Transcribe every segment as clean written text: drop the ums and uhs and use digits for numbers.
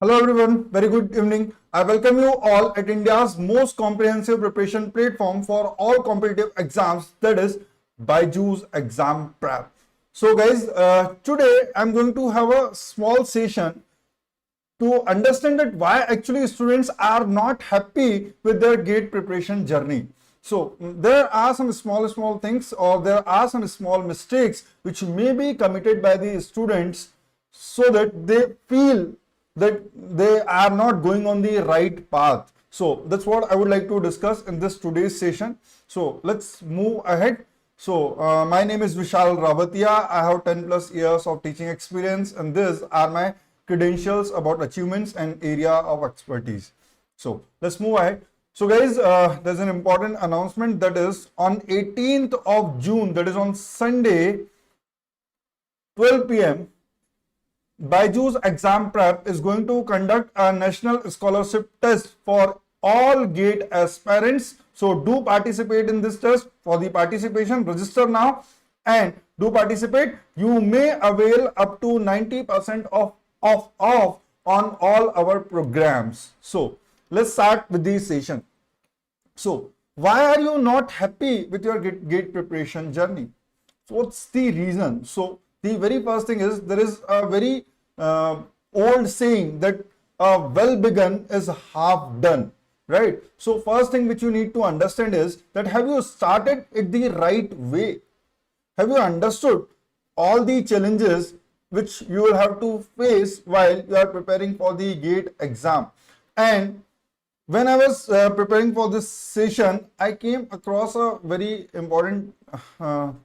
Hello everyone, very good evening. I welcome you all at India's most comprehensive preparation platform for all competitive exams, that is BYJU'S Exam Prep. So guys, today I'm going to have a small session to understand that why actually students are not happy with their GATE preparation journey. So there are some small things, or there are some small mistakes which may be committed by the students so that they feel that they are not going on the right path. So that's what I would like to discuss in this today's session. So let's move ahead. So my name is Vishal Rawatia. I have 10 plus years of teaching experience, and these are my credentials about achievements and area of expertise. So let's move ahead. So guys, there's an important announcement, that is on 18th of June, that is on Sunday, 12 p.m. BYJU'S Exam Prep is going to conduct a national scholarship test for all GATE aspirants. So do participate in this test. For the participation, register now and do participate. You may avail up to 90% off on all our programs. So let's start with this session. So why are you not happy with your GATE preparation journey? So what's the reason? So the very first thing is, there is a very old saying that well begun is half done, right? So first thing which you need to understand is that, have you started it the right way? Have you understood all the challenges which you will have to face while you are preparing for the GATE exam? And when I was preparing for this session, I came across a very important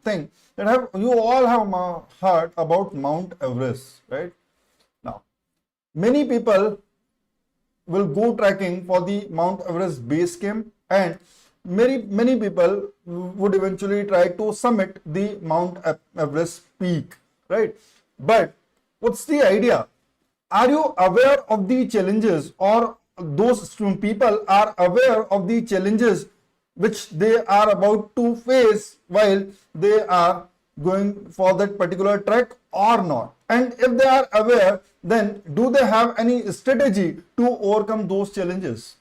thing, that you all have heard about Mount Everest, right? Now, many people will go trekking for the Mount Everest base camp, and many people would eventually try to summit the Mount Everest peak, right? But what's the idea? Are you aware of the challenges, or those people are aware of the challenges which they are about to face while they are going for that particular trek, or not? And if they are aware, then do they have any strategy to overcome those challenges?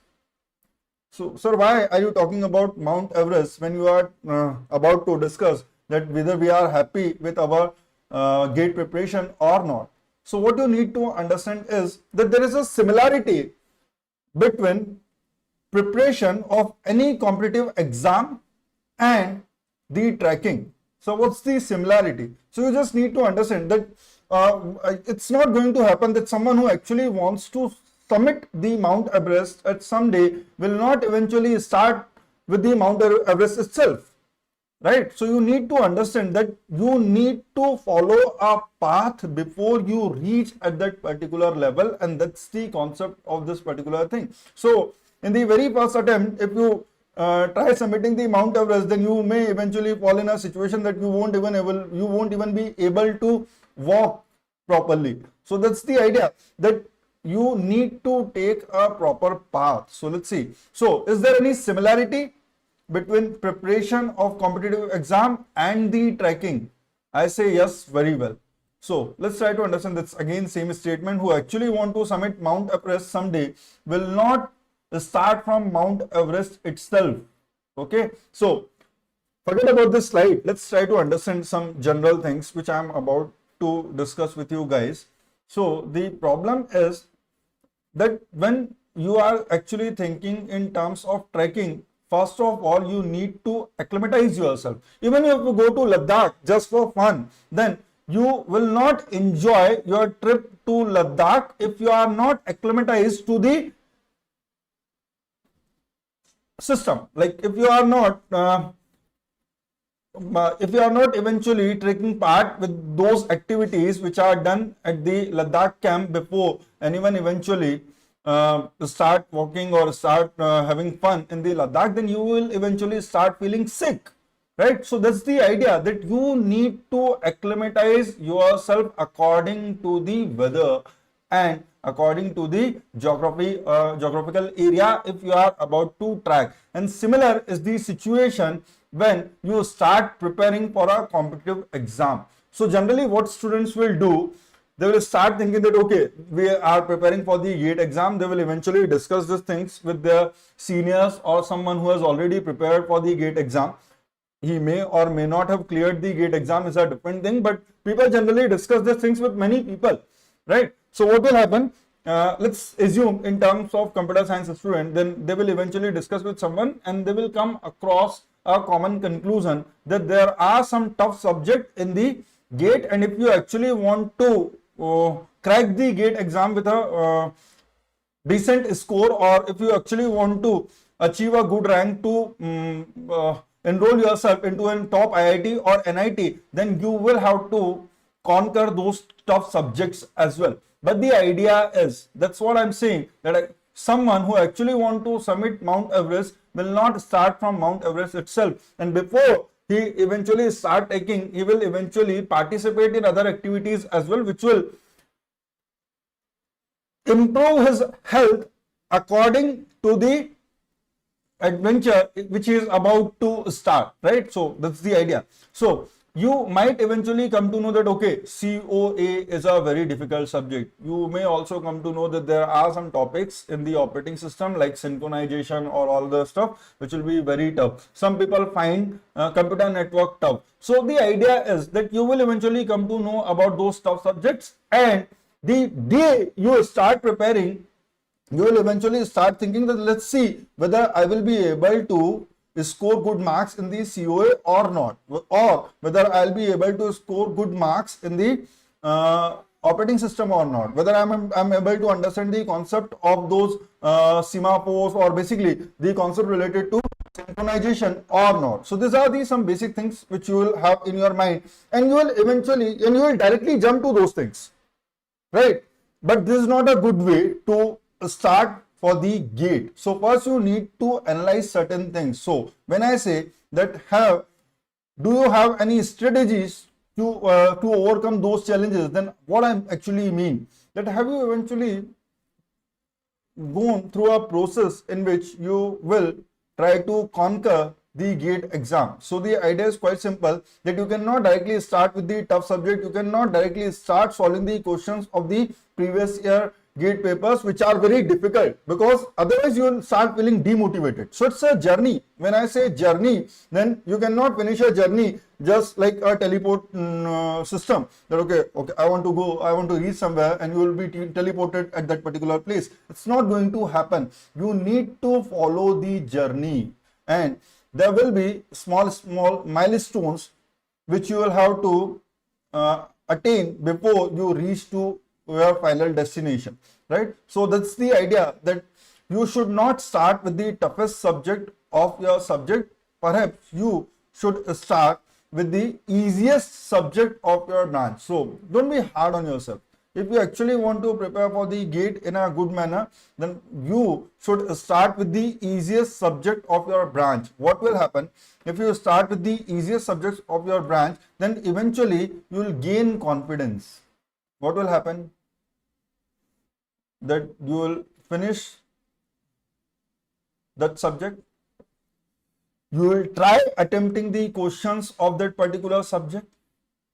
So sir, why are you talking about Mount Everest when you are about to discuss that whether we are happy with our GATE preparation or not? So what you need to understand is that there is a similarity between preparation of any competitive exam and the tracking. So what's the similarity? So you just need to understand that it's not going to happen that someone who actually wants to summit the Mount Everest at some day will not eventually start with the Mount Everest itself, right? So you need to understand that you need to follow a path before you reach at that particular level, and that's the concept of this particular thing. So in the very first attempt, if you try submitting the Mount Everest, then you may eventually fall in a situation that you won't even be able to walk properly. So that's the idea, that you need to take a proper path. So let's see. So is there any similarity between preparation of competitive exam and the tracking? I say yes, very well. So let's try to understand this. Again, same statement: who actually want to summit Mount Everest someday will not start from Mount Everest itself. Okay, so forget about this slide. Let's try to understand some general things which I am about to discuss with you guys. So the problem is that when you are actually thinking in terms of trekking, first of all, you need to acclimatize yourself. Even if you go to Ladakh just for fun, then you will not enjoy your trip to Ladakh if you are not acclimatized to the system. Like if you are not eventually taking part with those activities which are done at the Ladakh camp before anyone eventually start walking or start having fun in the Ladakh, then you will eventually start feeling sick, right? So that's the idea, that you need to acclimatize yourself according to the weather and according to the geographical area if you are about to track. And similar is the situation when you start preparing for a competitive exam. So generally what students will do, they will start thinking that, okay, we are preparing for the GATE exam. They will eventually discuss these things with their seniors or someone who has already prepared for the GATE exam. He may or may not have cleared the GATE exam is a different thing, but people generally discuss these things with many people, right? So what will happen? Let's assume in terms of computer science student, then they will eventually discuss with someone and they will come across a common conclusion that there are some tough subjects in the GATE, and if you actually want to crack the GATE exam with a decent score, or if you actually want to achieve a good rank to enroll yourself into a top IIT or NIT, then you will have to conquer those tough subjects as well. But the idea is, that's what I'm saying, that someone who actually want to summit Mount Everest will not start from Mount Everest itself, and before he eventually start taking, he will eventually participate in other activities as well, which will improve his health according to the adventure which is about to start, right? So that's the idea. So you might eventually come to know that, okay, COA is a very difficult subject. You may also come to know that there are some topics in the operating system like synchronization or all the stuff which will be very tough. Some people find computer network tough. So the idea is that you will eventually come to know about those tough subjects, and the day you start preparing, you will eventually start thinking that let's see whether I will be able to score good marks in the COA or not, or whether I'll be able to score good marks in the operating system or not, whether I'm able to understand the concept of those semaphores, or basically the concept related to synchronization or not. So these are some basic things which you will have in your mind, and you will eventually, and you will directly jump to those things, right? But this is not a good way to start for the GATE. So first you need to analyze certain things. So when I say that do you have any strategies to overcome those challenges, then what I actually mean that have you eventually gone through a process in which you will try to conquer the GATE exam. So the idea is quite simple, that you cannot directly start with the tough subject, you cannot directly start solving the questions of the previous year GATE papers which are very difficult, because otherwise you will start feeling demotivated. So it's a journey. When I say journey, then you cannot finish a journey just like a teleport system, that okay, I want to reach somewhere and you will be teleported at that particular place. It's not going to happen. You need to follow the journey, and there will be small milestones which you will have to attain before you reach to your final destination, right? So that's the idea, that you should not start with the toughest subject of your subject. Perhaps you should start with the easiest subject of your branch. So don't be hard on yourself. If you actually want to prepare for the GATE in a good manner, then you should start with the easiest subject of your branch. What will happen if you start with the easiest subjects of your branch? Then eventually you will gain confidence. What will happen? That you will finish that subject, you will try attempting the questions of that particular subject,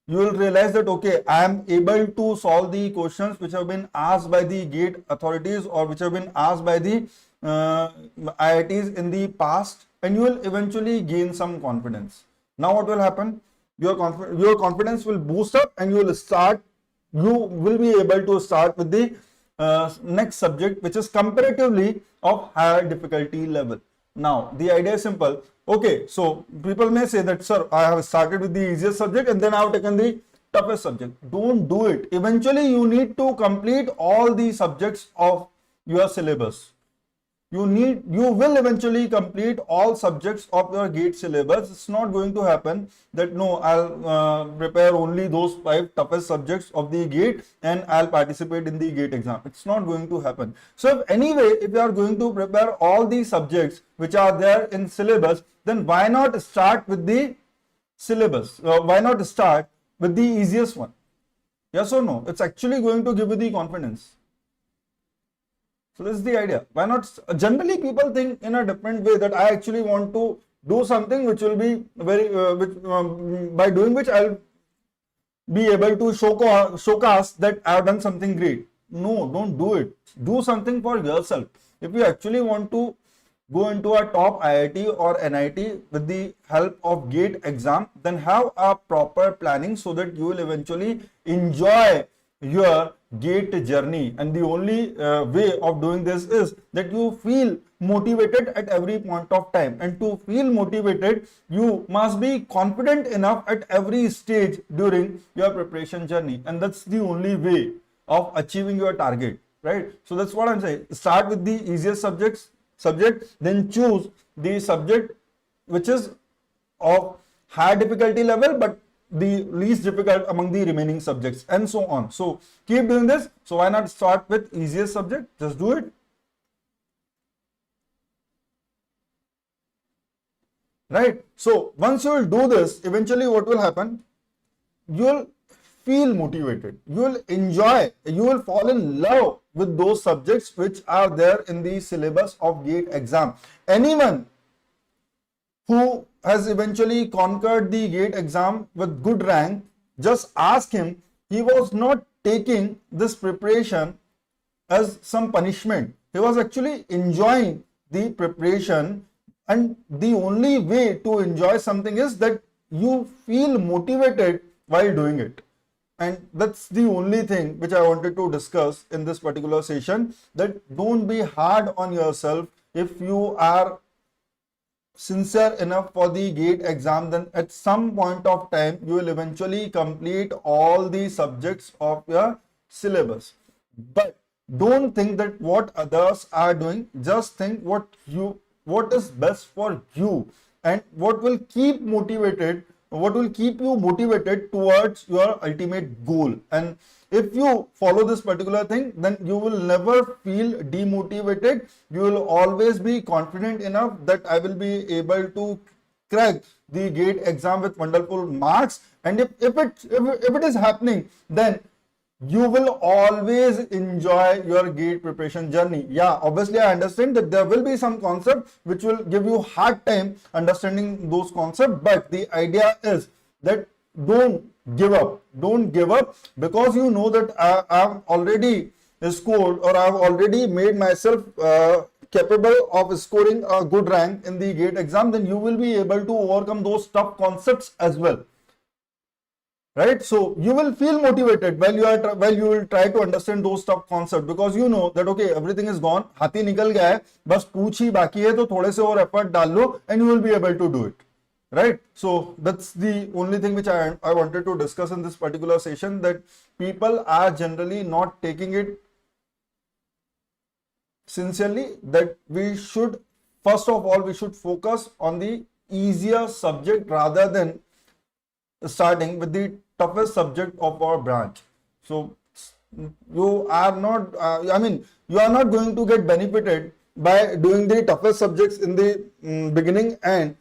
you will realize that okay, I am able to solve the questions which have been asked by the GATE authorities or which have been asked by the IITs in the past, and you will eventually gain some confidence. Now what will happen? Your confidence will boost up, and you will be able to start with the next subject which is comparatively of higher difficulty level. Now the idea is simple. Okay, so people may say that, sir, I have started with the easiest subject and then I have taken the toughest subject. Don't do it. Eventually you need to complete all the subjects of your syllabus. You will eventually complete all subjects of your GATE syllabus. It's not going to happen that no, I'll prepare only those 5 toughest subjects of the GATE and I'll participate in the GATE exam. It's not going to happen. So if you are going to prepare all the subjects which are there in syllabus, then why not start with the syllabus? Why not start with the easiest one? Yes or no? It's actually going to give you the confidence. So this is the idea. Why not? Generally, people think in a different way, that I actually want to do something which will be very, by doing which I'll be able to showcase that I have done something great. No, don't do it. Do something for yourself. If you actually want to go into a top IIT or NIT with the help of GATE exam, then have a proper planning so that you will eventually enjoy your GATE journey. And the only way of doing this is that you feel motivated at every point of time. And to feel motivated, you must be confident enough at every stage during your preparation journey. And that's the only way of achieving your target, right? So that's what I'm saying. Start with the easiest subject, then choose the subject which is of high difficulty level but the least difficult among the remaining subjects, and so on. So keep doing this. So why not start with easiest subject? Just do it, right? So once you will do this, eventually what will happen? You will feel motivated, you will enjoy, you will fall in love with those subjects which are there in the syllabus of GATE exam. Anyone who has eventually conquered the GATE exam with good rank, just ask him, he was not taking this preparation as some punishment. He was actually enjoying the preparation, and the only way to enjoy something is that you feel motivated while doing it. And that's the only thing which I wanted to discuss in this particular session, that don't be hard on yourself. If you are sincere enough for the GATE exam, then at some point of time you will eventually complete all the subjects of your syllabus. But don't think that what others are doing, just think what is best for you and what will keep you motivated towards your ultimate goal. And if you follow this particular thing, then you will never feel demotivated. You will always be confident enough that I will be able to crack the GATE exam with wonderful marks. And if it is happening, then you will always enjoy your GATE preparation journey. Yeah, obviously I understand that there will be some concepts which will give you hard time understanding those concepts, but the idea is that don't give up, because you know that I've already scored, or I've already made myself capable of scoring a good rank in the GATE exam. Then you will be able to overcome those tough concepts as well, right? So you will feel motivated while you will try to understand those tough concepts, because you know that okay, everything is gone, हाथी निकल गया है, बस पूछ ही बाकी है, तो थोड़े से और effort डाल लो and you will be able to do it, right? So that's the only thing which I wanted to discuss in this particular session, that people are generally not taking it sincerely, that we should, first of all, we should focus on the easier subject rather than starting with the toughest subject of our branch. So you are not you are not going to get benefited by doing the toughest subjects in the beginning and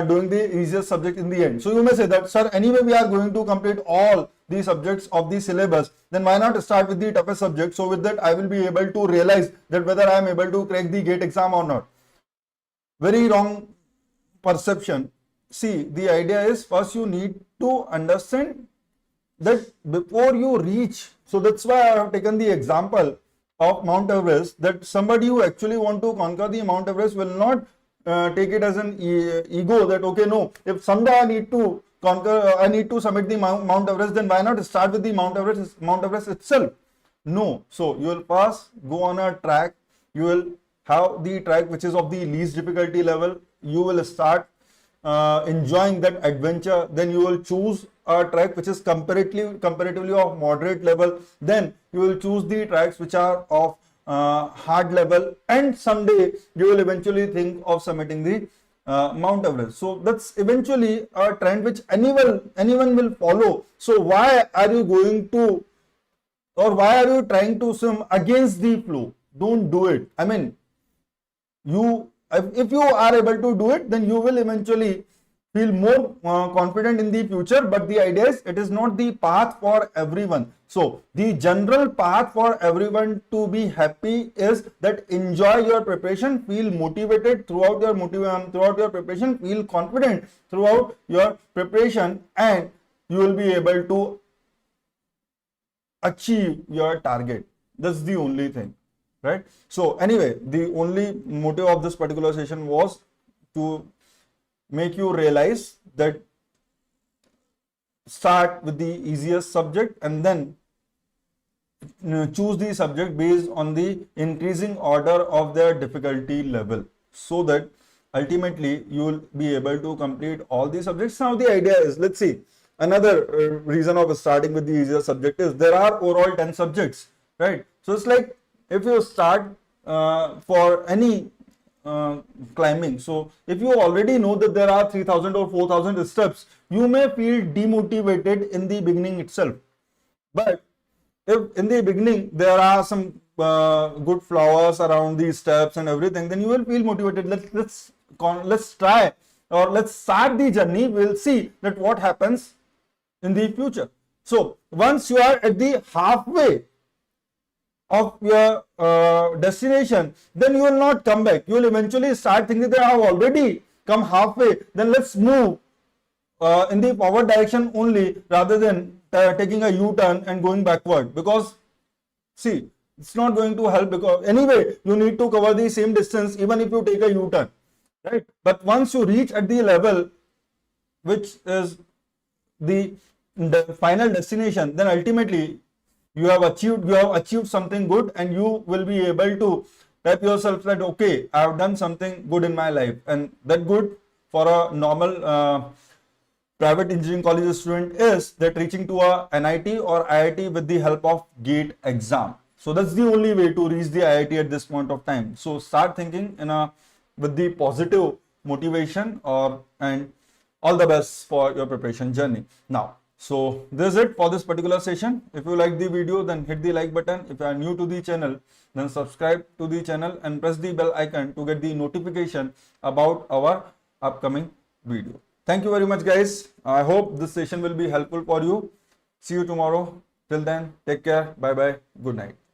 doing the easiest subject in the end. So you may say that, sir, anyway we are going to complete all the subjects of the syllabus, then why not start with the toughest subject? So with that I will be able to realize that whether I am able to crack the GATE exam or not. Very wrong perception. See, the idea is first you need to understand that before you reach. So that's why I have taken the example of Mount Everest, that somebody who actually want to conquer the Mount Everest will not take it as an ego that okay, no, if someday I need to conquer, I need to summit the Mount Everest, then why not start with the Mount Everest itself? No. So you will first go on a track, you will have the track which is of the least difficulty level, you will start enjoying that adventure, then you will choose a track which is comparatively of moderate level, then you will choose the tracks which are of hard level, and someday you will eventually think of submitting the Mount Everest. So that's eventually a trend which anyone will follow. So why are you going to, or why are you trying to swim against the flow? Don't do it. I mean, if you are able to do it, then you will eventually feel more confident in the future. But the idea is, it is not the path for everyone. So the general path for everyone to be happy is that enjoy your preparation, feel motivated throughout your preparation, feel confident throughout your preparation, and you will be able to achieve your target. That's the only thing, right? So anyway, the only motive of this particular session was to make you realize that start with the easiest subject and then choose the subject based on the increasing order of their difficulty level, so that ultimately you will be able to complete all the subjects. Now the idea is, let's see, another reason of starting with the easier subject is there are overall 10 subjects, right? So it's like if you start for any climbing, so if you already know that there are 3000 or 4000 steps, you may feel demotivated in the beginning itself. But if in the beginning there are some good flowers around these steps and everything, then you will feel motivated. Let's try, or let's start the journey. We'll see that what happens in the future. So once you are at the halfway of your destination, then you will not come back. You will eventually start thinking that I have already come halfway, then let's move in the forward direction only, rather than taking a U-turn and going backward. Because see, it's not going to help, because anyway you need to cover the same distance even if you take a U-turn, right? But once you reach at the level which is the final destination, then ultimately you have achieved something good, and you will be able to tap yourself that okay, I have done something good in my life. And that good for a normal private engineering college student is that reaching to a NIT or IIT with the help of GATE exam. So that's the only way to reach the IIT at this point of time. So start thinking with the positive motivation, and all the best for your preparation journey. Now, so this is it for this particular session. If you like the video, then hit the like button. If you are new to the channel, then subscribe to the channel and press the bell icon to get the notification about our upcoming video. Thank you very much, guys. I hope this session will be helpful for you. See you tomorrow. Till then, take care. Bye bye. Good night.